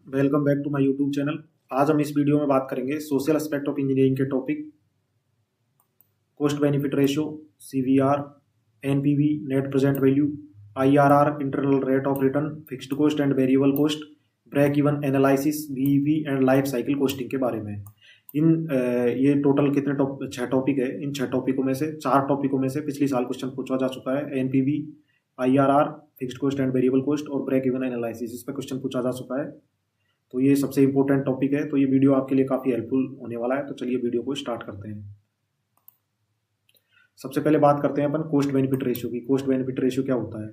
Welcome back to my YouTube channel. आज हम इस वीडियो में बात करेंगे सोशल एस्पेक्ट ऑफ इंजीनियरिंग के topic cost benefit ratio, CBR, NPV net present value, IRR internal rate of return, fixed cost and variable cost, break even analysis, BEP and life cycle costing के बारे में। ये total कितने 6 topic है। इन 6 टॉपिकों में से 4 टॉपिकों में से पिछले साल क्वेश्चन पूछा जा चुका है। NPV, IRR, fixed cost and variable cost और ब्रेक इवन एनालिसिस, इस पर क्वेश्चन पूछा जा चुका है। तो ये सबसे इंपॉर्टेंट टॉपिक है, तो ये वीडियो आपके लिए काफ़ी हेल्पफुल होने वाला है। तो चलिए वीडियो को स्टार्ट करते हैं। सबसे पहले बात करते हैं अपन कॉस्ट बेनिफिट रेशियो की। कॉस्ट बेनिफिट रेशियो क्या होता है?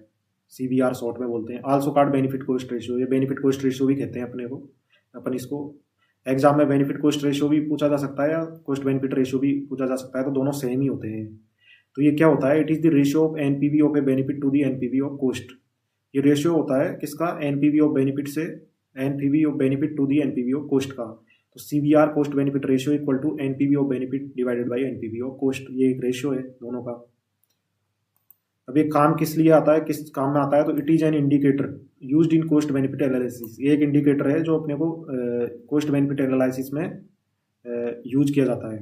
सीबीआर शॉर्ट में बोलते हैं, also called benefit cost ratio. ये बेनिफिट कॉस्ट रेशियो भी कहते हैं अपन इसको एग्जाम में बेनिफिट कॉस्ट रेशियो भी पूछा जा सकता है या कॉस्ट बेनिफिट रेशियो भी पूछा जा सकता है, तो दोनों सेम ही होते हैं। तो ये क्या होता है? It is the ratio of NPV of a benefit to the NPV of cost. ये रेशियो होता है किसका? एनपीवी ऑफ बेनिफिट से NPV of benefit to the NPV of cost का। तो CBR cost benefit ratio equal to NPV of benefit divided by NPV of cost. ये एक ratio है दोनों का। अब ये काम किस लिए आता है, किस काम में आता है? तो it is an indicator used in cost benefit analysis. ये एक इंडिकेटर है जो अपने को कॉस्ट बेनिफिट एनालिसिस में यूज किया जाता है।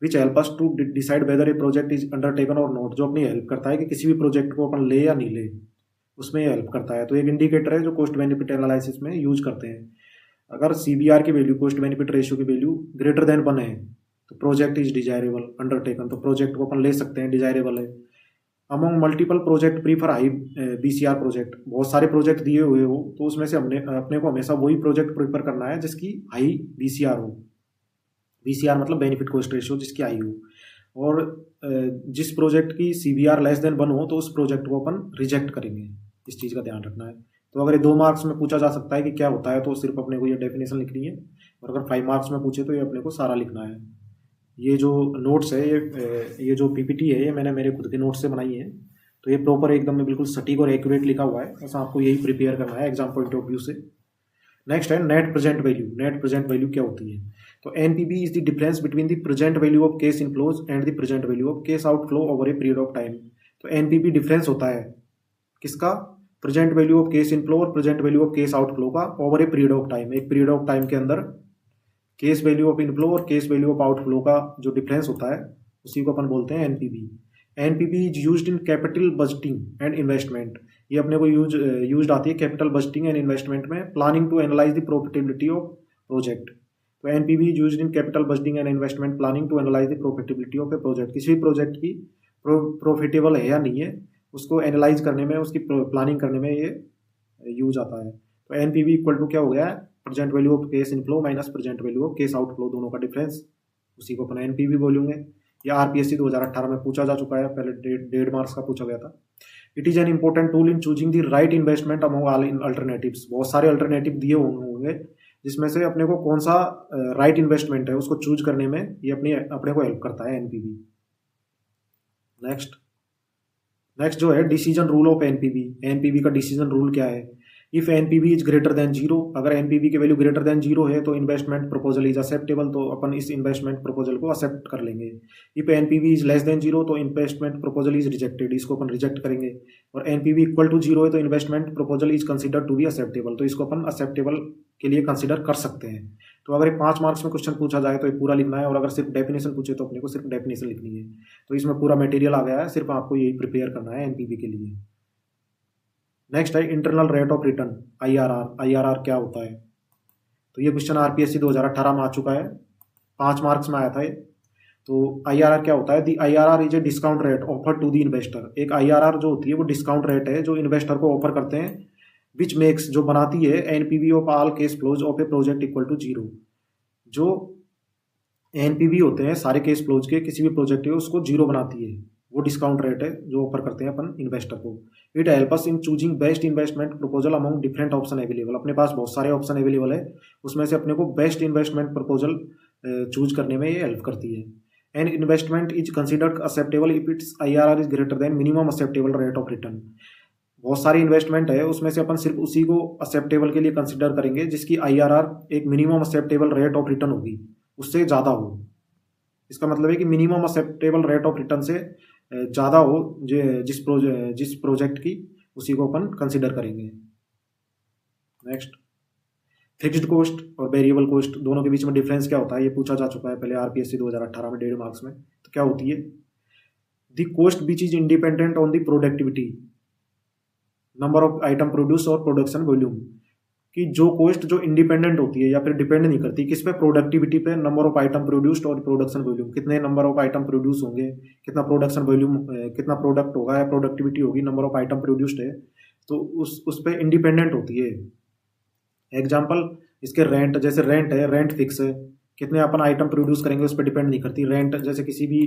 Which help us to decide whether a project is undertaken और नॉट। जो अपनी हेल्प करता है कि किसी भी प्रोजेक्ट को अपन ले या नहीं ले, उसमें हेल्प करता है। तो एक इंडिकेटर है जो कॉस्ट बेनिफिट एनालिसिस में यूज करते हैं। अगर सीबीआर की वैल्यू, कॉस्ट बेनिफिट रेशियो की वैल्यू ग्रेटर देन 1 है तो प्रोजेक्ट इज डिजायरेबल अंडरटेकन। तो प्रोजेक्ट को अपन ले सकते हैं, डिजायरेबल है। Among multiple project prefer high BCR project. बहुत सारे प्रोजेक्ट दिए हुए हो तो उसमें से अपने को हमेशा वही प्रोजेक्ट प्रीफर करना है जिसकी हाई बीसीआर हो। बीसीआर मतलब बेनिफिट कॉस्ट रेशियो, जिसकी हाई हो। और जिस प्रोजेक्ट की सीबीआर लेस देन 1 हो तो उस प्रोजेक्ट को अपन रिजेक्ट करेंगे। इस चीज़ का ध्यान रखना है। तो अगर ये 2 मार्क्स में पूछा जा सकता है कि क्या होता है, तो सिर्फ अपने को ये डेफिनेशन लिखनी है। और अगर 5 मार्क्स में पूछे तो ये अपने को सारा लिखना है। ये जो नोट्स है, ये जो पीपीटी है, ये मैंने मेरे खुद के नोट्स से बनाई है। तो ये प्रॉपर एकदम में बिल्कुल सटीक और एक्यूरेट लिखा हुआ है। बस आपको यही प्रिपेयर करना है एग्जाम पॉइंट ऑफ व्यू से। नेक्स्ट है net present value. Net present value क्या होती है? तो NPV is the difference between the present value of cash inflows and the present value of cash outflow over a period of time. तो NPV difference होता है किसका? Present value of cash inflow और present value of cash outflow का over a period of time. एक period of time के अंदर case value of inflow और केस वैल्यू ऑफ आउटफ्लो का जो डिफरेंस होता है उसी को अपन बोलते हैं NPV. NPV is used in capital budgeting and investment. ये अपने को यूज्ड आती है कैपिटल बजटिंग एंड इन्वेस्टमेंट में। Planning to analyse the profitability of project. तो NPV is used in capital budgeting and investment planning to analyse the profitability of a project. किसी भी project की प्रॉफिटेबल है या नहीं है उसको एनालाइज करने में, उसकी प्लानिंग करने में ये यूज आता है। तो एनपीवी इक्वल टू क्या हो गया? Present value of cash inflow minus present value of cash outflow, दोनों का डिफरेंस, उसी को अपन एनपीवी बोलेंगे। या आरपीएससी 2018 में पूछा जा चुका है, पहले 1.5 मार्क्स का पूछा गया था। It is an important tool in choosing the right investment among all alternatives. बहुत सारे अल्टरनेटिव दिए होंगे जिसमें से अपने को कौन सा राइट इन्वेस्टमेंट है उसको चूज करने में ये अपने को हेल्प करता है एनपीवी। नेक्स्ट जो है decision rule of NPV. NPV का डिसीजन रूल क्या है? If NPV is greater than 0, अगर एनपीवी की वैल्यू ग्रेटर देन 0 है तो इन्वेस्टमेंट प्रपोजल इज एक्सेप्टेबल, तो अपन इस इन्वेस्टमेंट प्रपोजल को एक्सेप्ट कर लेंगे। If NPV is less than 0 तो इन्वेस्टमेंट प्रपोजल इज रिजेक्टेड, इसको अपन रिजेक्ट करेंगे। और एनपीवी इक्वल टू 0 है तो investment proposal is consider to be acceptable, तो इसको अपन एक्सेप्टेबल के लिए कंसिडर कर सकते हैं। तो अगर 5 मार्क्स में क्वेश्चन पूछा जाए तो ये पूरा लिखना है, और अगर सिर्फ डेफिनेशन पूछे तो अपने को सिर्फ डेफिनेशन लिखनी है। तो इसमें पूरा मटेरियल आ गया है, सिर्फ आपको यही प्रिपेयर करना है एनपीवी के लिए। नेक्स्ट है internal rate of return, IRR. IRR क्या होता है? तो ये क्वेश्चन आरपीएससी 2018 में आ चुका है, 5 मार्क्स में आया था ये। तो आईआरआर क्या होता है? The IRR is a discount rate offer to the investor. एक आईआरआर जो होती है वो डिस्काउंट रेट है जो इन्वेस्टर को ऑफर करते हैं, विच मेक्स, जो बनाती है NPV of all cash flows of a project equal to 0। जो एनपीवी होते हैं सारे केस फ्लोज के किसी भी प्रोजेक्ट के, उसको 0 बनाती है। वो डिस्काउंट रेट है जो ऑफर करते हैं अपन इन्वेस्टर को। It help us in choosing best investment proposal among different option available. अपने पास बहुत सारे ऑप्शन अवेलेबल है, उसमें से अपने को बेस्ट इन्वेस्टमेंट प्रपोजल चूज करने में ये हेल्प करती है। And investment is considered acceptable if it's IRR is greater than minimum acceptable rate of return. बहुत सारी इन्वेस्टमेंट है, उसमें से अपन सिर्फ उसी को एक्सेप्टेबल के लिए कंसिडर करेंगे जिसकी आईआरआर एक minimum acceptable rate of return होगी, उससे ज़्यादा हो। इसका मतलब है कि minimum acceptable rate of return से ज़्यादा हो जिस प्रोजेक्ट की, उसी को अपन कंसिडर करेंगे। नेक्स्ट फिक्स्ड कॉस्ट और वेरिएबल कॉस्ट दोनों के बीच में डिफरेंस क्या होता है, ये पूछा जा चुका है पहले आरपीएससी 2018 में 1.5 मार्क्स में। तो क्या होती है, the cost which is independent on the productivity, number of item produce और प्रोडक्शन वॉल्यूम, कि जो कॉस्ट जो इंडिपेंडेंट होती है या फिर डिपेंड नहीं करती किस पे, प्रोडक्टिविटी पे, नंबर ऑफ आइटम प्रोड्यूस्ड और प्रोडक्शन वॉल्यूम, कितने नंबर ऑफ आइटम प्रोड्यूस होंगे, कितना प्रोडक्शन वॉल्यूम, कितना प्रोडक्ट होगा या प्रोडक्टिविटी होगी, नंबर ऑफ आइटम प्रोड्यूस्ड है, तो उस पे इंडिपेंडेंट होती है। एग्जाम्पल इसके रेंट, जैसे रेंट है, रेंट फिक्स है, कितने अपन आइटम प्रोड्यूस करेंगे उस पर डिपेंड नहीं करती। रेंट जैसे किसी भी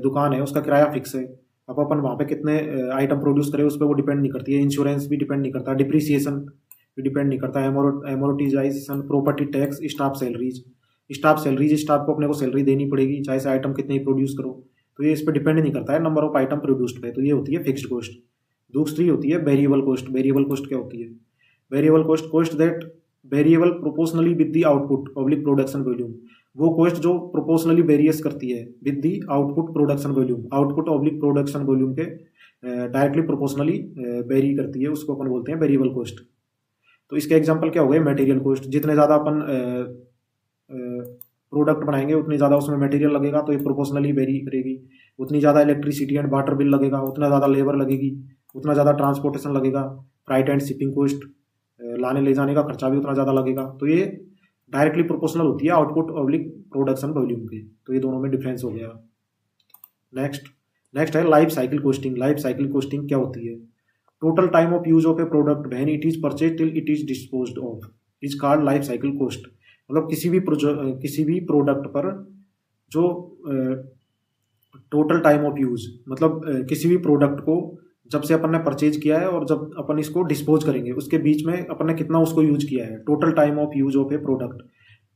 दुकान है उसका किराया फिक्स है, अब अपन वहाँ पे कितने आइटम प्रोड्यूस करें उस पर वो डिपेंड नहीं करती है। इंश्योरेंस भी डिपेंड नहीं करता, डिप्रिसिएशन भी डिपेंड नहीं करता, amortisation, property tax, staff salaries, staff को अपने को सैलरी देनी पड़ेगी चाहे से आइटम कितने ही प्रोड्यूस करो, तो ये इस पर डिपेंड नहीं करता है नंबर ऑफ आइटम प्रोड्यूस्ड पे। तो ये होती है फिक्स्ड कॉस्ट। दूसरी होती है वेरिएबल कॉस्ट। वेरिएबल कॉस्ट क्या होती है, variable cost, cost that variable proportionally with the output oblique production volume, वो कॉस्ट जो प्रोपोर्शनली वेरियस करती है with the output production volume, output oblique production volume के डायरेक्टली प्रोपोर्शनली वेरी करती है, उसको अपन बोलते हैं वेरिएबल कॉस्ट। तो इसके एग्जांपल क्या हो गए, मटेरियल कॉस्ट, जितने ज़्यादा अपन प्रोडक्ट बनाएंगे उतनी ज़्यादा उसमें मटेरियल लगेगा तो ये प्रोपोर्शनली वेरी करेगी, उतनी ज़्यादा इलेक्ट्रिसिटी एंड वाटर बिल लगेगा, उतना ज़्यादा लेबर लगेगी, उतना ज़्यादा ट्रांसपोर्टेशन लगेगा, फ्राइट एंड शिपिंग कॉस्ट, लाने ले जाने का खर्चा भी उतना ज़्यादा लगेगा। तो ये डायरेक्टली प्रोपोर्शनल होती है आउटपुट ऑब्लिक प्रोडक्शन वॉल्यूम के। तो ये दोनों में डिफरेंस हो गया। नेक्स्ट है life cycle costing. Life cycle costing क्या होती है, total time of use of a product when it is purchase till it is disposed of is called life cycle cost. मतलब किसी भी प्रोडक्ट पर जो टोटल टाइम ऑफ यूज, मतलब किसी भी प्रोडक्ट को जब से अपन ने परचेज किया है और जब अपन इसको डिस्पोज करेंगे उसके बीच में अपन ने कितना उसको यूज किया है, total time of use of a product.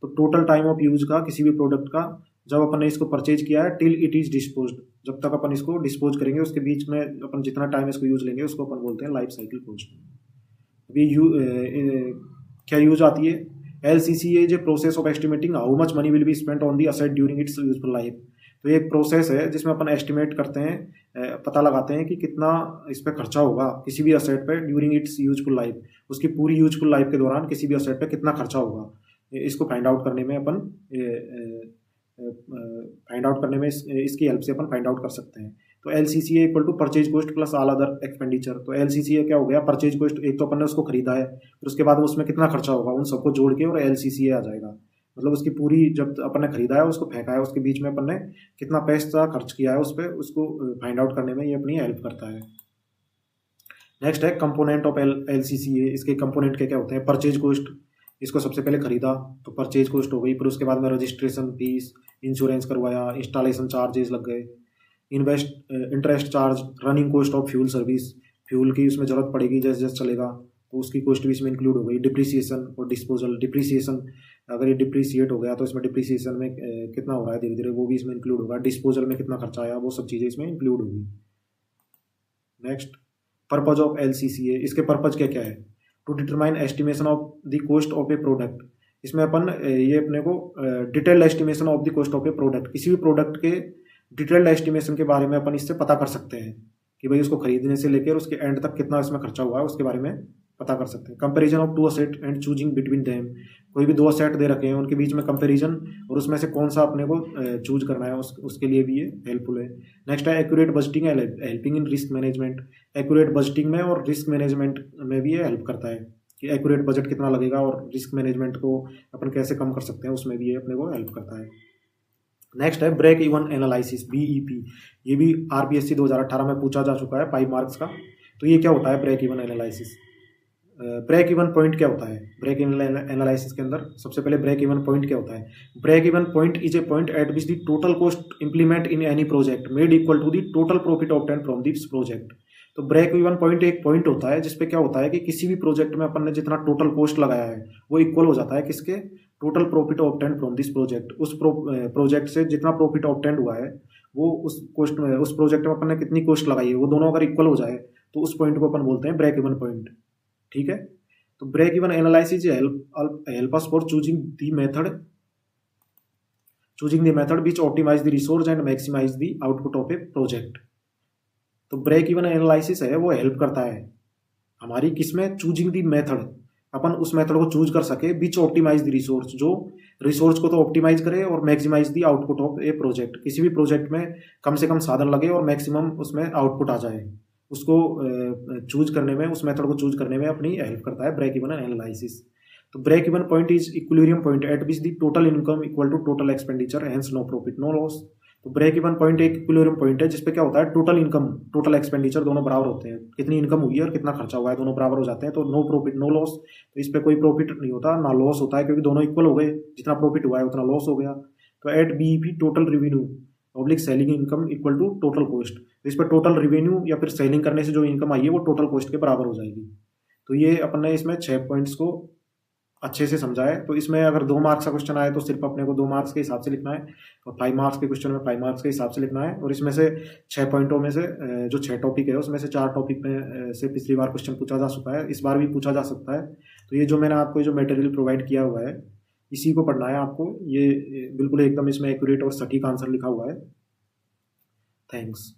तो टोटल टाइम ऑफ यूज का किसी भी प्रोडक्ट का जब अपन ने इसको परचेज किया है टिल इट इज डिस्पोज्ड, जब तक अपन इसको डिस्पोज करेंगे उसके बीच में अपन जितना टाइम इसको यूज लेंगे उसको अपन बोलते हैं लाइफ साइकिल कॉस्ट। अभी क्या यूज आती है, LCCA is a process of estimating how much money will be spent on the asset during its useful life. तो ये एक प्रोसेस है जिसमें अपन एस्टिमेट करते हैं, पता लगाते हैं कि कितना इस पर खर्चा होगा किसी भी असेट पे ड्यूरिंग इट्स यूजफुल लाइफ, उसकी पूरी यूजफुल लाइफ के दौरान किसी भी असेट पे कितना खर्चा होगा, इसको फाइंड आउट करने में अपन इसकी हेल्प से अपन फाइंड आउट कर सकते हैं। तो LCCA equal to purchase cost plus all other expenditure. तो LCCA क्या हो गया, परचेज कॉस्ट, एक तो अपन ने उसको खरीदा है फिर उसके बाद उसमें कितना खर्चा होगा उन सबको जोड़ के और LCCA आ जाएगा। मतलब उसकी पूरी, जब अपन ने खरीदा है उसको फेंका है उसके बीच में अपन ने कितना पैसा खर्च किया है उस पर, उसको फाइंड आउट करने में ये अपनी हेल्प करता है। नेक्स्ट है कंपोनेंट ऑफ LCCA। इसके कंपोनेंट क्या होते हैं, परचेज कॉस्ट, इसको सबसे पहले खरीदा तो परचेज कॉस्ट हो गई, फिर उसके बाद में रजिस्ट्रेशन फीस, इंश्योरेंस करवाया, इंस्टॉलेशन चार्जेस लग गए, interest charge, running cost of fuel service, fuel की उसमें जरूरत पड़ेगी जैसे जैसे चलेगा तो उसकी कॉस्ट भी इसमें इंक्लूड हो गई, डिप्रिसिएशन और डिस्पोजल। डिप्रिसिएशन अगर ये डिप्रिसिएट हो गया तो इसमें डिप्रिसिएशन में कितना हो रहा है धीरे धीरे वो भी इसमें इंक्लूड होगा, डिस्पोजल में कितना खर्चा आया वो सब चीज़ें इसमें इंक्लूड होगी। Next purpose of LCCA। इसके पर्पज क्या क्या है, to determine estimation of the cost of a product. इसमें अपन ये अपने को detailed estimation of the cost of a product, किसी भी प्रोडक्ट के डिटेल्ड एस्टिमेशन के बारे में अपन इससे पता कर सकते हैं कि भाई उसको खरीदने से लेकर उसके एंड तक कितना इसमें खर्चा हुआ है उसके बारे में पता कर सकते हैं। Comparison of two asset and choosing between them. कोई भी दो असेट दे रखे हैं उनके बीच में कंपैरिजन और उसमें से कौन सा अपने को चूज करना है उसके लिए भी ये हेल्पफुल है। नेक्स्ट है accurate budgeting helping in risk management. Accurate budgeting में और रिस्क मैनेजमेंट में भी ये हेल्प करता है कि एक्यूरेट बजट कितना लगेगा और रिस्क मैनेजमेंट को अपन कैसे कम कर सकते हैं उसमें भी ये अपने को हेल्प करता है। नेक्स्ट है ब्रेक इवन एनालिसिस, BEP। ये भी RPSC 2018 में पूछा जा चुका है 5 मार्क्स का। तो ये क्या होता है break even analysis, break even point क्या होता है। ब्रेक इवन एनालिसिस के अंदर सबसे पहले ब्रेक इवन पॉइंट क्या होता है, break even point is a point at which the total cost implement in any project made equal to the total profit obtained from this project. तो break even point एक point होता है जिसपे क्या होता है कि किसी भी प्रोजेक्ट में अपन ने जितना टोटल कॉस्ट लगाया है वो इक्वल हो जाता है किसके, total profit obtained from this project. उस प्रोजेक्ट से जितना प्रॉफिट ऑब्टेन्ड हुआ है वो उस कॉस्ट में, उस प्रोजेक्ट में अपन ने कितनी कॉस्ट लगाई है वो दोनों अगर इक्वल हो जाए तो उस पॉइंट को अपन बोलते हैं ब्रेक इवन पॉइंट। ठीक है, तो break even analysis help us for choosing the method which optimize the resource and maximize the output of a project. तो ब्रेक इवन एनालिसिस है वो हेल्प करता है हमारी किसमें, चूजिंग द मेथड, अपन उस मेथड को चूज कर सके विच ऑप्टिमाइज द रिसोर्स, जो रिसोर्स को तो ऑप्टिमाइज करे और maximize the output of a project. किसी भी प्रोजेक्ट में कम से कम साधन लगे और मैक्सिमम उसमें आउटपुट आ जाए, उसको चूज करने में, उस मेथड को चूज करने में अपनी हेल्प करता है ब्रेक इवन एनालिसिस। तो break even point is equilibrium point at which the total income equal to total expenditure, hence no profit no loss. तो ब्रेक इवन पॉइंट एक इक्विलिब्रियम पॉइंट है जिसपे क्या होता है, टोटल इनकम टोटल एक्सपेंडिचर दोनों बराबर होते हैं, कितनी इनकम हुई है और कितना खर्चा हुआ है दोनों बराबर हो जाते हैं, तो नो प्रॉफिट नो लॉस। तो इस पे कोई प्रॉफिट नहीं होता ना लॉस होता है, क्योंकि दोनों इक्वल हो गए, जितना प्रॉफिट हुआ है उतना लॉस हो गया। तो at BEP total revenue oblique selling income equal to total cost, तो इस पर टोटल रेवेन्यू या फिर सेलिंग करने से जो इनकम आई है वो टोटल कॉस्ट के बराबर हो जाएगी। तो ये अपन ने इसमें 6 पॉइंट्स को अच्छे से समझा है। तो इसमें अगर 2 मार्क्स का क्वेश्चन आए तो सिर्फ अपने को 2 मार्क्स के हिसाब से लिखना है, और 5 मार्क्स के क्वेश्चन में 5 मार्क्स के हिसाब से लिखना है। और इसमें से 6 पॉइंटों में से जो 6 टॉपिक है उसमें से 4 टॉपिक में से पिछली बार क्वेश्चन पूछा जा चुका है, इस बार भी पूछा जा सकता है। तो ये जो मैंने आपको जो मटेरियल प्रोवाइड किया हुआ है इसी को पढ़ना है आपको, ये बिल्कुल एकदम इसमें एक्यूरेट और सटीक आंसर लिखा हुआ है। थैंक्स।